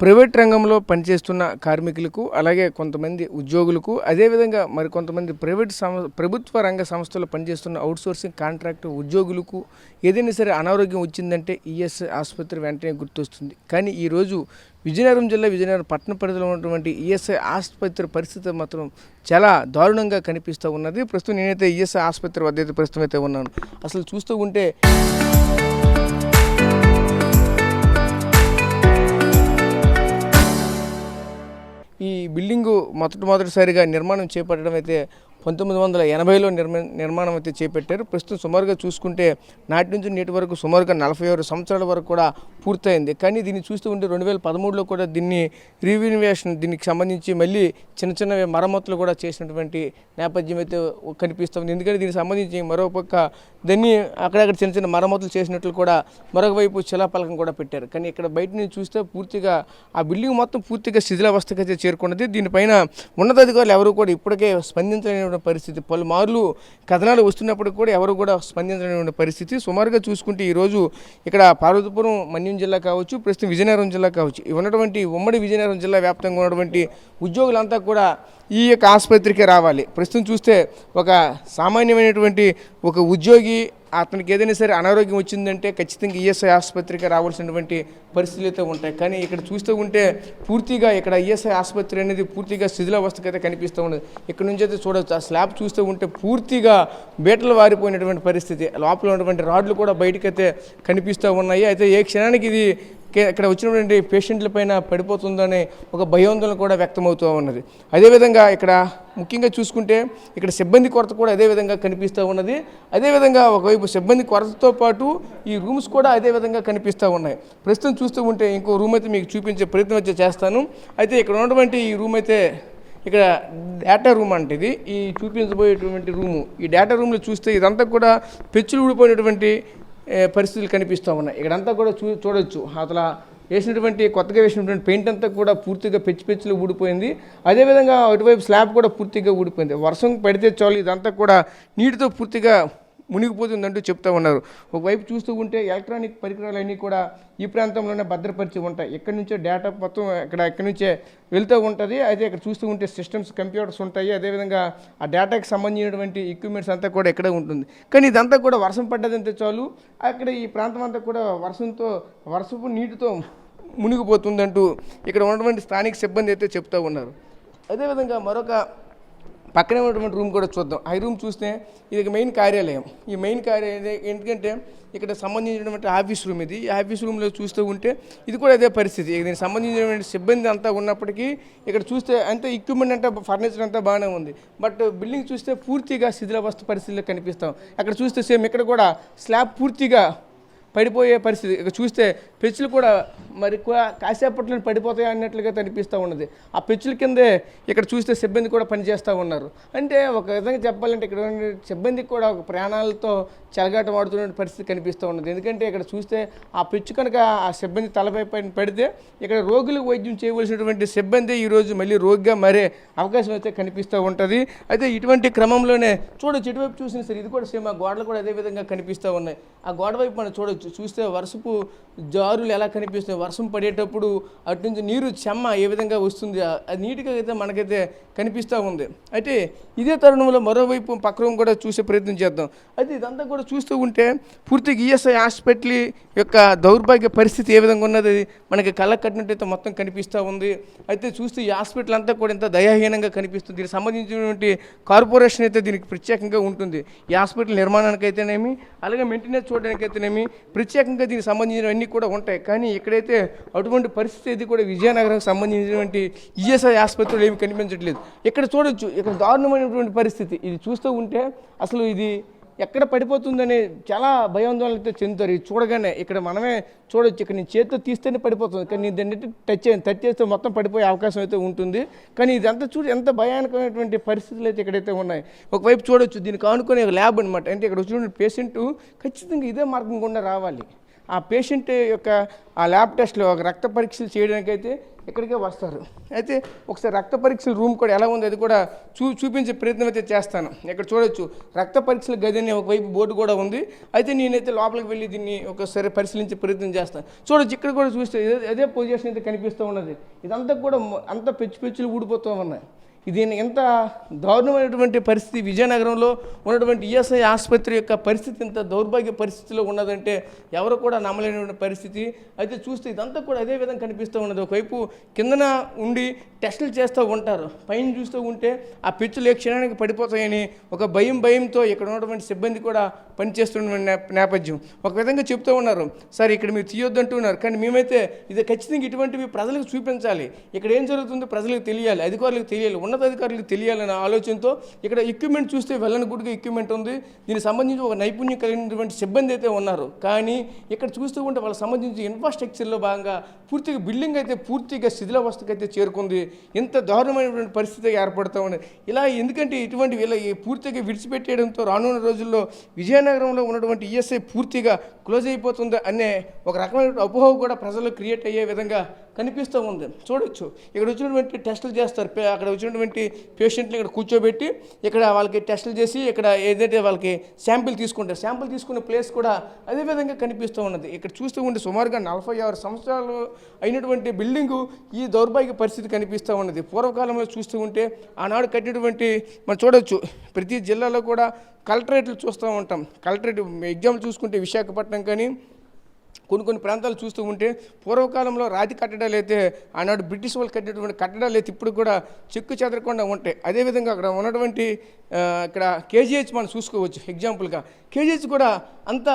Private రంగంలో పనిచేస్తున్న కార్మికులకు అలాగే కొంతమంది ఉద్యోగులకు అదేవిధంగా మరి కొంతమంది ప్రభుత్వ రంగ సంస్థల్లో పనిచేస్తున్న అవుట్సోర్సింగ్ కాంట్రాక్ట్ ఉద్యోగులకు ఏదైనా సరే అనారోగ్యం వచ్చిందంటే ఈఎస్ఐ ఆసుపత్రి వెంటనే గుర్తొస్తుంది. కానీ ఈరోజు విజయనగరం జిల్లా విజయనగరం పట్టణ పరిధిలో ఉన్నటువంటి ఈఎస్ఐ ఆసుపత్రి పరిస్థితి మాత్రం చాలా దారుణంగా కనిపిస్తూ ఉన్నది. ప్రస్తుతం నేనైతే ఈఎస్ఐ ఆసుపత్రి వద్ద అయితే ప్రస్తుతం అయితే ఉన్నాను. అసలు చూస్తూ ఉంటే ఈ బిల్డింగు మొదటిసారిగా నిర్మాణం చేపట్టడం అయితే 1980లో నిర్మాణం అయితే చేపట్టారు. ప్రస్తుతం సుమారుగా చూసుకుంటే నాటి నుంచి నేటి వరకు సుమారుగా 46 సంవత్సరాల వరకు కూడా పూర్తయింది. కానీ దీన్ని చూస్తూ ఉంటే 2013లో కూడా దీన్ని రీఇన్వెస్టిగేషన్ దీనికి సంబంధించి మళ్ళీ చిన్న మరమ్మతులు కూడా చేసినటువంటి నేపథ్యం అయితే కనిపిస్తుంది. ఎందుకంటే దీనికి సంబంధించి మరోపక్క దాన్ని అక్కడక్కడ చిన్న మరమ్మతులు చేసినట్లు కూడా మరొక వైపు శిలాఫలకం కూడా పెట్టారు. కానీ ఇక్కడ బయట నుంచి చూస్తే పూర్తిగా ఆ బిల్డింగ్ మొత్తం పూర్తిగా శిథిలావస్థకు అయితే చేరుకున్నది. దీనిపైన ఉన్నతాధికారులు ఎవరు కూడా ఇప్పటికే స్పందించలేని పరిస్థితి. పలుమార్లు కథనాలు వస్తున్నప్పుడు కూడా ఎవరు కూడా స్పందించలేని పరిస్థితి. సుమారుగా చూసుకుంటే ఈరోజు ఇక్కడ పార్వతీపురం మన్యం జిల్లా కావచ్చు, ప్రస్తుతం విజయనగరం జిల్లా కావచ్చు, ఉన్నటువంటి ఉమ్మడి విజయనగరం జిల్లా వ్యాప్తంగా ఉన్నటువంటి ఉద్యోగులంతా కూడా ఈ యొక్క ఆసుపత్రికి రావాలి. ప్రస్తుతం చూస్తే ఒక సామాన్యమైనటువంటి ఒక ఉద్యోగి అతనికి ఏదైనా సరే అనారోగ్యం వచ్చిందంటే ఖచ్చితంగా ఈఎస్ఐ ఆసుపత్రికి రావాల్సినటువంటి పరిస్థితులు అయితే ఉంటాయి. కానీ ఇక్కడ చూస్తూ ఉంటే పూర్తిగా ఇక్కడ ఈఎస్ఐ ఆసుపత్రి అనేది పూర్తిగా శిథిలావస్థకు అయితే కనిపిస్తూ ఉన్నది. ఇక్కడ నుంచి అయితే చూడవచ్చు. ఆ స్లాబ్ చూస్తూ ఉంటే పూర్తిగా బీటలు వారిపోయినటువంటి పరిస్థితి. లోపల ఉన్నటువంటి రాడ్లు కూడా బయటకైతే కనిపిస్తూ ఉన్నాయి. అయితే ఏ క్షణానికి ఇది ఇక్కడ వచ్చినటువంటి పేషెంట్ల పైన పడిపోతుందనే ఒక భయాందోళన కూడా వ్యక్తమవుతూ ఉన్నది. అదేవిధంగా ఇక్కడ ముఖ్యంగా చూసుకుంటే ఇక్కడ సిబ్బంది కొరత కూడా అదేవిధంగా కనిపిస్తూ ఉన్నది. అదేవిధంగా ఒకవైపు సిబ్బంది కొరతతో పాటు ఈ రూమ్స్ కూడా అదేవిధంగా కనిపిస్తూ ఉన్నాయి. ప్రస్తుతం చూస్తూ ఉంటే ఇంకో రూమ్ అయితే మీకు చూపించే ప్రయత్నం అయితే చేస్తాను. అయితే ఇక్కడ ఉన్నటువంటి ఈ రూమ్ అయితే ఇక్కడ డేటా రూమ్ అంటే ఇది ఈ చూపించబోయేటువంటి రూము. ఈ డేటా రూమ్లో చూస్తే ఇదంతా కూడా పెచ్చులు ఊడిపోయినటువంటి పరిస్థితులు కనిపిస్తూ ఉన్నాయి. ఇక్కడంతా కూడా చూడవచ్చు. అసలు కొత్తగా వేసినటువంటి పెయింట్ అంతా కూడా పూర్తిగా పెచ్చులు ఊడిపోయింది. అదేవిధంగా అటువైపు స్లాబ్ కూడా పూర్తిగా ఊడిపోయింది. వర్షం పడితే చాలు ఇదంతా కూడా నీటితో పూర్తిగా మునిగిపోతుందంటూ చెప్తూ ఉన్నారు. ఒకవైపు చూస్తూ ఉంటే ఎలక్ట్రానిక్ పరికరాలన్నీ కూడా ఈ ప్రాంతంలోనే భద్రపరిచి ఉంటాయి. ఇక్కడి నుంచే డేటా మొత్తం ఇక్కడి నుంచే వెళ్తూ ఉంటుంది. అయితే ఇక్కడ చూస్తూ ఉంటే సిస్టమ్స్ కంప్యూటర్స్ ఉంటాయి. అదేవిధంగా ఆ డేటాకి సంబంధించినటువంటి ఎక్విప్మెంట్స్ అంతా కూడా ఇక్కడే ఉంటుంది. కానీ ఇదంతా కూడా వర్షం పడ్డదంటే చాలు అక్కడ ఈ ప్రాంతం అంతా కూడా వర్షపు నీటితో మునిగిపోతుందంటూ ఇక్కడ ఉన్నటువంటి స్థానిక సిబ్బంది అయితే చెప్తూ ఉన్నారు. అదేవిధంగా మరొక పక్కనే ఉన్నటువంటి రూమ్ కూడా చూద్దాం. ఆ రూమ్ చూస్తే ఇది మెయిన్ కార్యాలయం. ఈ మెయిన్ కార్యాలయం ఎందుకంటే ఇక్కడ సంబంధించినటువంటి ఆఫీస్ రూమ్ ఇది. ఈ ఆఫీస్ రూమ్లో చూస్తూ ఉంటే ఇది కూడా అదే పరిస్థితి. దీనికి సంబంధించినటువంటి సిబ్బంది అంతా ఉన్నప్పటికీ ఇక్కడ చూస్తే అంతే ఎక్విప్మెంట్ అంతా ఫర్నిచర్ అంతా బాగానే ఉంది. బట్ బిల్డింగ్ చూస్తే పూర్తిగా శిథిలావస్థ పరిస్థితుల్లో కనిపిస్తాం. అక్కడ చూస్తే సేమ్ ఇక్కడ కూడా స్లాబ్ పూర్తిగా పడిపోయే పరిస్థితి. ఇక చూస్తే పెచ్చులు కూడా మరి కాసేపట్లో పడిపోతాయి అన్నట్లుగా కనిపిస్తూ ఉన్నది. ఆ పెచ్చుల కిందే ఇక్కడ చూస్తే సిబ్బంది కూడా పనిచేస్తూ ఉన్నారు. అంటే ఒక విధంగా చెప్పాలంటే ఇక్కడ సిబ్బందికి కూడా ఒక ప్రాణాలతో చెలగాటం ఆడుతున్న పరిస్థితి కనిపిస్తూ ఉన్నది. ఎందుకంటే ఇక్కడ చూస్తే ఆ పెచ్చు కనుక ఆ సిబ్బంది తలపై పడితే ఇక్కడ రోగులకు వైద్యం చేయవలసినటువంటి సిబ్బంది ఈరోజు మళ్ళీ రోగిగా మారే అవకాశం అయితే కనిపిస్తూ ఉంటుంది. అయితే ఇటువంటి క్రమంలోనే చూడొచ్చు. ఇటువైపు చూసినా సరే ఇది కూడా సేమ్ ఆ గోడలు కూడా అదే విధంగా కనిపిస్తూ ఉన్నాయి. ఆ గోడ వైపు మనం చూడొచ్చు. చూస్తే వర్షపు జారులు ఎలా కనిపిస్తాయి. వర్షం పడేటప్పుడు అటు నుంచి నీరు చెమ్మ ఏ విధంగా వస్తుంది అది నీట్గా అయితే మనకైతే కనిపిస్తూ ఉంది. అయితే ఇదే తరుణంలో మరోవైపు పక్క రూమ్ కూడా చూసే ప్రయత్నం చేద్దాం. అయితే ఇదంతా కూడా చూస్తూ ఉంటే పూర్తిగా ఈఎస్ఐ హాస్పిటల్ యొక్క దౌర్భాగ్య పరిస్థితి ఏ విధంగా ఉన్నది మనకి కళ్ళకు కట్టినట్టయితే మొత్తం కనిపిస్తూ ఉంది. అయితే చూస్తే ఈ హాస్పిటల్ అంతా కూడా ఎంత దయాహీనంగా కనిపిస్తుంది. దీనికి సంబంధించినటువంటి కార్పొరేషన్ అయితే దీనికి ప్రత్యేకంగా ఉంటుంది. ఈ హాస్పిటల్ నిర్మాణానికి అయితేనేమి అలాగే మెయింటెనెన్స్ చూడడానికి అయితేనేమి ప్రత్యేకంగా దీనికి సంబంధించినవన్నీ కూడా ఉంటాయి. కానీ ఇక్కడైతే అటువంటి పరిస్థితి ఇది కూడా విజయనగరంకి సంబంధించినటువంటి ఈఎస్ఐ ఆసుపత్రులు ఏమి కనిపించట్లేదు. ఇక్కడ చూడొచ్చు. ఇక్కడ దారుణమైనటువంటి పరిస్థితి. ఇది చూస్తూ ఉంటే అసలు ఇది ఎక్కడ పడిపోతుందని చాలా భయాందోళన అయితే చెందుతారు. ఇది చూడగానే ఇక్కడ మనమే చూడొచ్చు. ఇక్కడ నేను చేతితో తీస్తేనే పడిపోతుంది. కానీ దాన్ని టచ్ చేస్తే మొత్తం పడిపోయే అవకాశం అయితే ఉంటుంది. కానీ ఇదంతా చూడు ఎంత భయానకమైనటువంటి పరిస్థితులు అయితే ఇక్కడైతే ఉన్నాయి. ఒకవైపు చూడొచ్చు. దీనికి ఆనుకునే ల్యాబ్ అనమాట. అంటే ఇక్కడ వచ్చిన పేషెంట్ ఖచ్చితంగా ఇదే మార్గం గుండా రావాలి. ఆ పేషెంట్ యొక్క ఆ ల్యాబ్ టెస్ట్లో ఒక రక్త పరీక్షలు చేయడానికైతే ఇక్కడికే వస్తారు. అయితే ఒకసారి రక్త పరీక్షల రూమ్ కూడా ఎలా ఉంది అది కూడా చూపించే ప్రయత్నం అయితే చేస్తాను. ఇక్కడ చూడొచ్చు రక్త పరీక్షల గది అని ఒకవైపు బోర్డు కూడా ఉంది. అయితే నేనైతే లోపలికి వెళ్ళి దీన్ని ఒకసారి పరిశీలించే ప్రయత్నం చేస్తాను. చూడొచ్చు ఇక్కడ కూడా చూస్తే అదే పొజిషన్ అయితే కనిపిస్తూ ఉన్నది. ఇదంతా కూడా అంత పెచ్చులు ఊడిపోతూ ఉన్నాయి. ఇది ఎంత దారుణమైనటువంటి పరిస్థితి. విజయనగరంలో ఉన్నటువంటి ఈఎస్ఐ ఆసుపత్రి యొక్క పరిస్థితి ఇంత దౌర్భాగ్య పరిస్థితిలో ఉన్నదంటే ఎవరు కూడా నమ్మలేనటువంటి పరిస్థితి. అయితే చూస్తే ఇదంతా కూడా అదే విధంగా కనిపిస్తూ ఉన్నది. ఒకవైపు కిందన ఉండి టెస్టులు చేస్తూ ఉంటారు, పైన చూస్తూ ఉంటే ఆ పెచ్చులు ఏ క్షణానికి పడిపోతాయని ఒక భయంతో ఇక్కడ ఉన్నటువంటి సిబ్బంది కూడా పనిచేస్తున్న నేపథ్యం. ఒక విధంగా చెప్తూ ఉన్నారు, సార్ ఇక్కడ మీరు తీయొద్దంటున్నారు, కానీ మేమైతే ఇది ఖచ్చితంగా ఇటువంటివి ప్రజలకు చూపించాలి, ఇక్కడ ఏం జరుగుతుందో ప్రజలకు తెలియాలి, అధికారులకు తెలియాలి, ఉన్నతాధికారులకు తెలియాలనే ఆలోచనతో ఇక్కడ ఎక్విప్మెంట్ చూస్తే వెళ్ళని గుడిగా ఎక్విప్మెంట్ ఉంది. దీనికి సంబంధించి ఒక నైపుణ్యం కలిగినటువంటి సిబ్బంది అయితే ఉన్నారు. కానీ ఇక్కడ చూస్తూ ఉంటే వాళ్ళకి సంబంధించి ఇన్ఫ్రాస్ట్రక్చర్లో భాగంగా పూర్తిగా బిల్డింగ్ అయితే పూర్తిగా శిథిలావస్థకు అయితే చేరుకుంది. ఇంత దారుణమైనటువంటి పరిస్థితి ఏర్పడుతూ ఉంది. ఇలా ఎందుకంటే ఇటువంటి వీళ్ళ పూర్తిగా విడిచిపెట్టేయడంతో రానున్న రోజుల్లో విజయనగరంలో ఉన్నటువంటి ఈఎస్ఐ పూర్తిగా క్లోజ్ అయిపోతుంది అనే ఒక రకమైన అపోహ కూడా ప్రజల్లో క్రియేట్ అయ్యే విధంగా కనిపిస్తూ ఉంది. చూడొచ్చు ఇక్కడ వచ్చినటువంటి టెస్టులు చేస్తారు, అక్కడ వచ్చినటువంటి పేషెంట్ని ఇక్కడ కూర్చోబెట్టి ఇక్కడ వాళ్ళకి టెస్టులు చేసి ఇక్కడ ఏదైతే వాళ్ళకి శాంపిల్ తీసుకుంటారు, శాంపిల్ తీసుకునే ప్లేస్ కూడా అదేవిధంగా కనిపిస్తూ ఉన్నది. ఇక్కడ చూస్తూ ఉంటే సుమారుగా 46 సంవత్సరాలు అయినటువంటి బిల్డింగు ఈ దౌర్భాగ్య పరిస్థితి కనిపిస్తూ ఉన్నది. పూర్వకాలంలో చూస్తూ ఉంటే ఆనాడు కట్టినటువంటి మనం చూడొచ్చు ప్రతి జిల్లాలో కూడా కలెక్టరేట్లు చూస్తూ ఉంటాం. కలెక్టరేట్ ఎగ్జాంపుల్ చూసుకుంటే విశాఖపట్నం కానీ కొన్ని ప్రాంతాలు చూస్తూ ఉంటే పూర్వకాలంలో రాతి కట్టడాలు అయితే ఆనాడు బ్రిటిష్ వాళ్ళు కట్టినటువంటి కట్టడాలు అయితే ఇప్పుడు కూడా చెక్కు చెదరకుండా ఉంటాయి. అదేవిధంగా అక్కడ ఉన్నటువంటి ఇక్కడ కేజీహెచ్ మనం చూసుకోవచ్చు ఎగ్జాంపుల్గా. కేజీహెచ్ కూడా అంత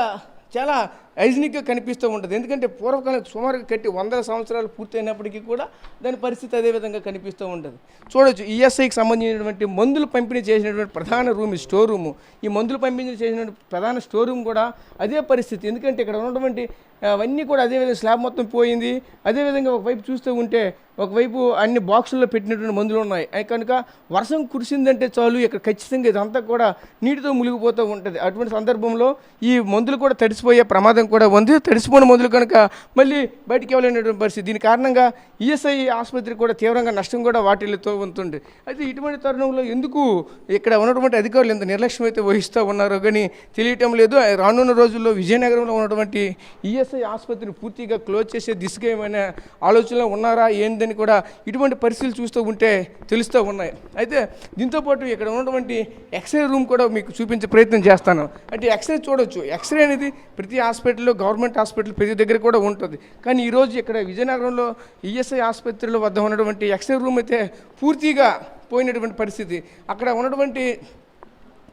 చాలా హైజీనిక్గా కనిపిస్తూ ఉంటుంది. ఎందుకంటే పూర్వకాలం సుమారుగా కట్టి 100 సంవత్సరాలు పూర్తయినప్పటికీ కూడా దాని పరిస్థితి అదేవిధంగా కనిపిస్తూ ఉంటుంది. చూడవచ్చు ఈఎస్ఐకి సంబంధించినటువంటి మందులు పంపిణీ చేసినటువంటి ప్రధాన రూమ్ స్టోర్ రూము, ఈ మందులు పంపిణీ చేసినటువంటి ప్రధాన స్టోర్ రూమ్ కూడా అదే పరిస్థితి. ఎందుకంటే ఇక్కడ ఉన్నటువంటి అవన్నీ కూడా అదేవిధంగా స్లాబ్ మొత్తం పోయింది. అదేవిధంగా ఒకవైపు చూస్తూ ఉంటే ఒకవైపు అన్ని బాక్సుల్లో పెట్టినటువంటి మందులు ఉన్నాయి. కనుక వర్షం కురిసిందంటే చాలు ఇక్కడ ఖచ్చితంగా ఇదంతా కూడా నీటితో మునిగిపోతూ ఉంటుంది. అటువంటి సందర్భంలో ఈ మందులు కూడా తడిసిపోయే ప్రమాదం కూడా ఉంది. తడిసిపోయిన మందులు కనుక మళ్ళీ బయటికి ఇవ్వలేనటువంటి పరిస్థితి. దీని కారణంగా ఈఎస్ఐ ఆసుపత్రి కూడా తీవ్రంగా నష్టం కూడా వాటిల్లుతూ ఉంటుంది. అయితే ఇటువంటి తరుణంలో ఎందుకు ఇక్కడ ఉన్నటువంటి అధికారులు ఎంత నిర్లక్ష్యం అయితే వహిస్తూ ఉన్నారో కానీ తెలియటం లేదు. రానున్న రోజుల్లో విజయనగరంలో ఉన్నటువంటి ఈఎస్ఐ ఆసుపత్రిని పూర్తిగా క్లోజ్ చేసే దిశగా ఏమైనా ఆలోచనలో ఉన్నారా ఏందని కూడా ఇటువంటి పరిస్థితులు చూస్తూ ఉంటే తెలుస్తూ ఉన్నాయి. అయితే దీంతోపాటు ఇక్కడ ఉన్నటువంటి ఎక్స్రే రూమ్ కూడా మీకు చూపించే ప్రయత్నం చేస్తాను. అంటే ఎక్స్రే చూడవచ్చు. ఎక్స్రే అనేది ప్రతి హాస్పిటల్లో గవర్నమెంట్ హాస్పిటల్ ప్రతి దగ్గర కూడా ఉంటుంది. కానీ ఈరోజు ఇక్కడ విజయనగరంలో ఈఎస్ఐ ఆసుపత్రుల వద్ద ఉన్నటువంటి ఎక్స్రే రూమ్ అయితే పూర్తిగా పోయినటువంటి పరిస్థితి. అక్కడ ఉన్నటువంటి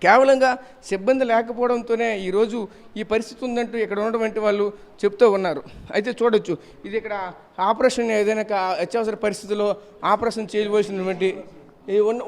కేవలంగా సిబ్బంది లేకపోవడంతోనే ఈరోజు ఈ పరిస్థితి ఉందంటూ ఇక్కడ ఉన్నటువంటి వాళ్ళు చెప్తూ ఉన్నారు. అయితే చూడొచ్చు ఇది ఇక్కడ ఆపరేషన్ ఏదైనా అత్యవసర పరిస్థితుల్లో ఆపరేషన్ చేయవలసినటువంటి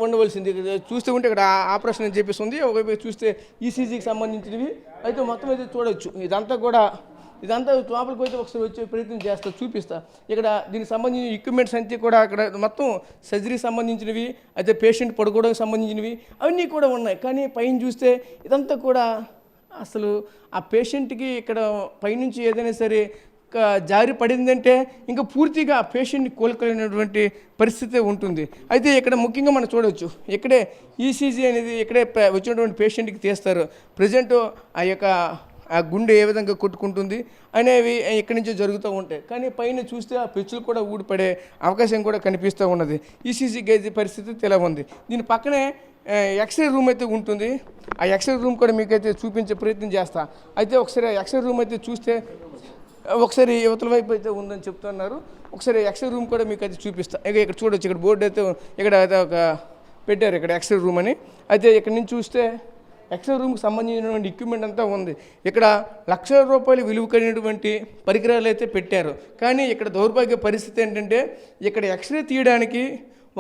ఉండవలసింది. చూస్తూ ఉంటే ఇక్కడ ఆపరేషన్ అని చెప్పేసి ఉంది. ఒకవైపు చూస్తే ఈసీజీకి సంబంధించినవి అయితే మొత్తం అయితే చూడవచ్చు. ఇదంతా లోపలికి అయితే ఒకసారి వచ్చే ప్రయత్నం చేస్తా, చూపిస్తా. ఇక్కడ దీనికి సంబంధించిన ఎక్విప్మెంట్స్ అంతా కూడా అక్కడ మొత్తం సర్జరీకి సంబంధించినవి అయితే పేషెంట్ పడుకోవడానికి సంబంధించినవి అవన్నీ కూడా ఉన్నాయి. కానీ పైన చూస్తే ఇదంతా కూడా అసలు ఆ పేషెంట్కి ఇక్కడ పైనుంచి ఏదైనా సరే జారి పడిందంటే ఇంకా పూర్తిగా ఆ పేషెంట్ని కోలుకోలేనటువంటి పరిస్థితి ఉంటుంది. అయితే ఇక్కడ ముఖ్యంగా మనం చూడవచ్చు ఇక్కడే ఈసీజీ అనేది ఇక్కడే వచ్చినటువంటి పేషెంట్కి తీస్తారు. ప్రజెంట్ ఆ గుండె ఏ విధంగా కొట్టుకుంటుంది అనేవి ఇక్కడి నుంచో జరుగుతూ ఉంటాయి. కానీ పైన చూస్తే ఆ పెచ్చులు కూడా ఊడిపడే అవకాశం కూడా కనిపిస్తూ ఉన్నది. ఈసీజీ గేజ్ పరిస్థితి తెలా ఉంది. దీని పక్కనే ఎక్స్రే రూమ్ అయితే ఉంటుంది. ఆ ఎక్స్రే రూమ్ కూడా మీకైతే చూపించే ప్రయత్నం చేస్తా. అయితే ఒకసారి ఎక్స్రే రూమ్ అయితే చూస్తే ఒకసారి యువతల వైపు అయితే ఉందని చెప్తున్నారు. ఒకసారి ఎక్స్రే రూమ్ కూడా మీకు అయితే చూపిస్తా. ఇక్కడ చూడవచ్చు, ఇక్కడ బోర్డు అయితే ఇక్కడ ఒక పెట్టారు ఇక్కడ ఎక్స్రే రూమ్ అని. అయితే ఇక్కడ నుంచి చూస్తే ఎక్స్రే రూమ్కి సంబంధించినటువంటి ఎక్విప్మెంట్ అంతా ఉంది. ఇక్కడ లక్షల రూపాయలు విలువ కలిగినటువంటి పరికరాలు అయితే పెట్టారు. కానీ ఇక్కడ దౌర్భాగ్య పరిస్థితి ఏంటంటే ఇక్కడ ఎక్స్రే తీయడానికి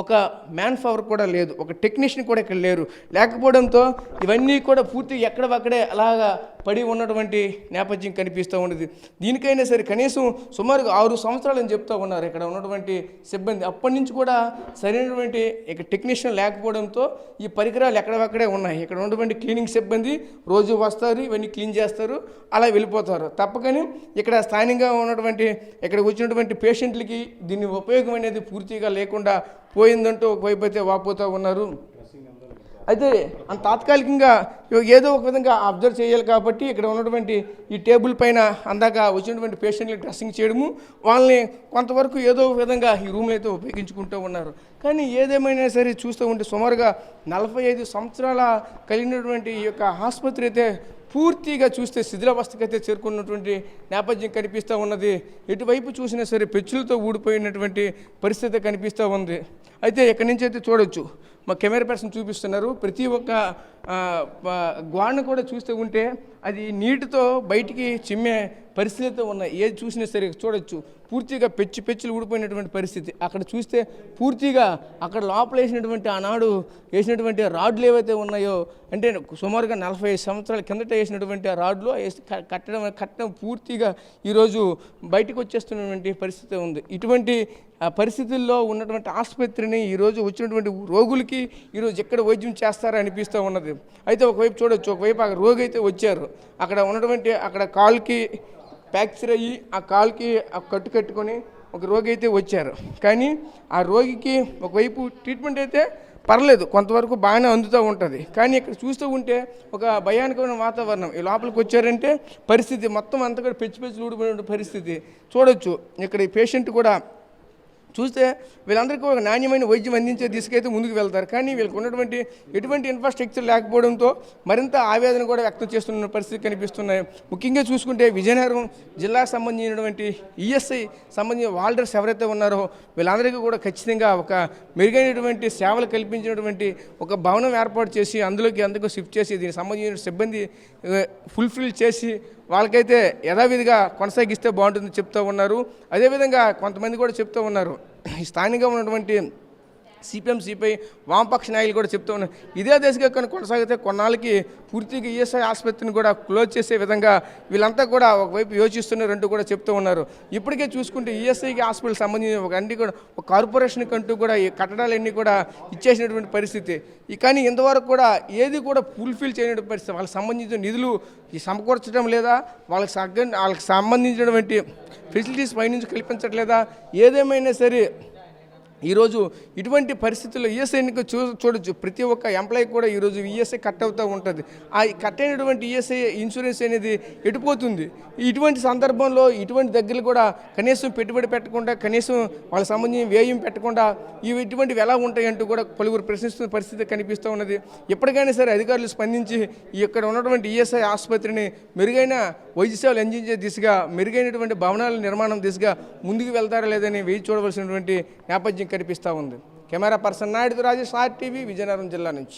ఒక మ్యాన్ పవర్ కూడా లేదు, ఒక టెక్నీషియన్ కూడా ఇక్కడ లేరు. లేకపోవడంతో ఇవన్నీ కూడా పూర్తిగా ఎక్కడవక్కడే అలాగా పడి ఉన్నటువంటి నేపథ్యం కనిపిస్తూ ఉన్నది. దీనికైనా సరే కనీసం సుమారుగా 6 సంవత్సరాలు అని చెప్తూ ఉన్నారు ఇక్కడ ఉన్నటువంటి సిబ్బంది. అప్పటి నుంచి కూడా సరైనటువంటి ఇక టెక్నీషియన్ లేకపోవడంతో ఈ పరికరాలు ఎక్కడవక్కడే ఉన్నాయి. ఇక్కడ ఉన్నటువంటి క్లీనింగ్ సిబ్బంది రోజు వస్తారు, ఇవన్నీ క్లీన్ చేస్తారు, అలా వెళ్ళిపోతారు. తప్పకని ఇక్కడ స్థానికంగా ఉన్నటువంటి ఇక్కడికి వచ్చినటువంటి పేషెంట్లకి దీని ఉపయోగం అనేది పూర్తిగా లేకుండా పోయిందంటూ ఒకవైపు అయితే వాపోతూ ఉన్నారు. అయితే తాత్కాలికంగా ఏదో ఒక విధంగా అబ్జర్వ్ చేయాలి కాబట్టి ఇక్కడ ఉన్నటువంటి ఈ టేబుల్ పైన అందాక వచ్చినటువంటి పేషెంట్లకు డ్రెస్సింగ్ చేయడము, వాళ్ళని కొంతవరకు ఏదో ఒక విధంగా ఈ రూమ్లో అయితే ఉపయోగించుకుంటూ ఉన్నారు. కానీ ఏదేమైనా సరే చూస్తూ ఉంటే సుమారుగా 45 సంవత్సరాల కలిగినటువంటి ఈ యొక్క ఆసుపత్రి అయితే పూర్తిగా చూస్తే శిథిలావస్థకి అయితే చేరుకున్నటువంటి నేపథ్యం కనిపిస్తూ ఉన్నది. ఎటువైపు చూసినా సరే పెచ్చులతో ఊడిపోయినటువంటి పరిస్థితి కనిపిస్తూ ఉంది. అయితే ఇక్కడి నుంచి అయితే చూడవచ్చు, మా కెమెరా పర్సన్ చూపిస్తున్నారు, ప్రతి ఒక్క గోడను కూడా చూస్తూ ఉంటే అది నీటితో బయటికి చిమ్మే పరిస్థితితో ఉన్నాయి. ఏది చూసినా సరే చూడొచ్చు, పూర్తిగా పెచ్చులు ఊడిపోయినటువంటి పరిస్థితి. అక్కడ చూస్తే పూర్తిగా అక్కడ లోపల వేసినటువంటి ఆనాడు వేసినటువంటి రాడ్లు ఏవైతే ఉన్నాయో, అంటే సుమారుగా 45 సంవత్సరాల కిందట వేసినటువంటి ఆ రాడ్లు కట్టడం పూర్తిగా ఈరోజు బయటకు వచ్చేస్తున్నటువంటి పరిస్థితి ఉంది. ఇటువంటి పరిస్థితుల్లో ఉన్నటువంటి ఆసుపత్రిని ఈరోజు వచ్చినటువంటి రోగులకి ఈరోజు ఎక్కడ వైద్యం చేస్తారో అనిపిస్తూ ఉన్నది. అయితే ఒకవైపు చూడొచ్చు, ఒకవైపు ఆ రోగి అయితే వచ్చారు, అక్కడ ఉన్నటువంటి అక్కడ కాలుకి ఫ్రాక్చర్ అయ్యి ఆ కాలుకి కట్టు కట్టుకొని ఒక రోగి అయితే వచ్చారు. కానీ ఆ రోగికి ఒకవైపు ట్రీట్మెంట్ అయితే పర్లేదు, కొంతవరకు బాగానే అందుతూ ఉంటుంది. కానీ ఇక్కడ చూస్తూ ఉంటే ఒక భయానకమైన వాతావరణం. ఈ లోపలికి వచ్చారంటే పరిస్థితి మొత్తం అంతా కూడా పెచ్చులు ఊడిపోయిన పరిస్థితి చూడొచ్చు. ఇక్కడ ఈ పేషెంట్ కూడా చూస్తే వీళ్ళందరికీ ఒక నాణ్యమైన వైద్యం అందించే దిశకైతే ముందుకు వెళ్తారు. కానీ వీళ్ళకి ఉన్నటువంటి ఎటువంటి ఇన్ఫ్రాస్ట్రక్చర్ లేకపోవడంతో మరింత ఆవేదన కూడా వ్యక్తం చేస్తున్న పరిస్థితి కనిపిస్తున్నాయి. ముఖ్యంగా చూసుకుంటే విజయనగరం జిల్లాకు సంబంధించినటువంటి ఈఎస్ఐ సంబంధించిన వాల్డర్స్ ఎవరైతే ఉన్నారో వీళ్ళందరికీ కూడా ఖచ్చితంగా ఒక మెరుగైనటువంటి సేవలు కల్పించినటువంటి ఒక భవనం ఏర్పాటు చేసి అందులోకి అందుకు షిఫ్ట్ చేసి దీనికి సంబంధించిన సిబ్బంది ఫుల్ఫిల్ చేసి వాళ్ళకైతే యథావిధిగా కొనసాగిస్తే బాగుంటుందని చెప్తూ ఉన్నారు. అదేవిధంగా కొంతమంది కూడా చెప్తూ ఉన్నారు, స్థానికంగా ఉన్నటువంటి సిపిఎం సిపిఐ వామపక్ష నాయకులు కూడా చెప్తూ ఉన్నారు, ఇదే దిశగా కానీ కొనసాగితే కొన్నాళ్ళకి పూర్తిగా ఈఎస్ఐ ఆసుపత్రిని కూడా క్లోజ్ చేసే విధంగా వీళ్ళంతా కూడా ఒకవైపు యోచిస్తున్నారంటూ కూడా చెప్తూ ఉన్నారు. ఇప్పటికే చూసుకుంటే ఈఎస్ఐకి హాస్పిటల్ సంబంధించిన ఒక అన్ని కూడా ఒక కార్పొరేషన్కి అంటూ కూడా ఈ కట్టడాలన్నీ కూడా ఇచ్చేసినటువంటి పరిస్థితి. కానీ ఇంతవరకు కూడా ఏది కూడా ఫుల్ఫిల్ చేయనటువంటి పరిస్థితి. వాళ్ళకి సంబంధించిన నిధులు సమకూర్చడం లేదా, వాళ్ళకి సంబంధించినటువంటి ఫెసిలిటీస్ పైనుంచి కల్పించట్లేదా, ఏదేమైనా సరే ఈరోజు ఇటువంటి పరిస్థితుల్లో ఈఎస్ఐని చూడొచ్చు. ప్రతి ఒక్క ఎంప్లాయీ కూడా ఈరోజు ఈఎస్ఐ కట్ అవుతూ ఉంటుంది. ఆ కట్ అయినటువంటి ఈఎస్ఐ ఇన్సూరెన్స్ అనేది ఎటుపోతుంది. ఇటువంటి సందర్భంలో ఇటువంటి దగ్గరలు కూడా కనీసం పెట్టుబడి పెట్టకుండా, కనీసం వాళ్ళకి సంబంధించిన వ్యయం పెట్టకుండా ఇటువంటివి ఎలా ఉంటాయంటూ కూడా పలువురు ప్రశ్నిస్తున్న పరిస్థితి కనిపిస్తూ ఉన్నది. ఎప్పటికైనా సరే అధికారులు స్పందించి ఇక్కడ ఉన్నటువంటి ఈఎస్ఐ ఆసుపత్రిని మెరుగైన వైద్య సేవలు అందించే దిశగా, మెరుగైనటువంటి భవనాల నిర్మాణం దిశగా ముందుకు వెళ్తారా లేదని వేచి చూడవలసినటువంటి నేపథ్యం కనిపిస్తూ ఉంది. కెమెరా పర్సన్ నాయుడుతో రాజేష్, RTV, విజయనగరం జిల్లా నుంచి.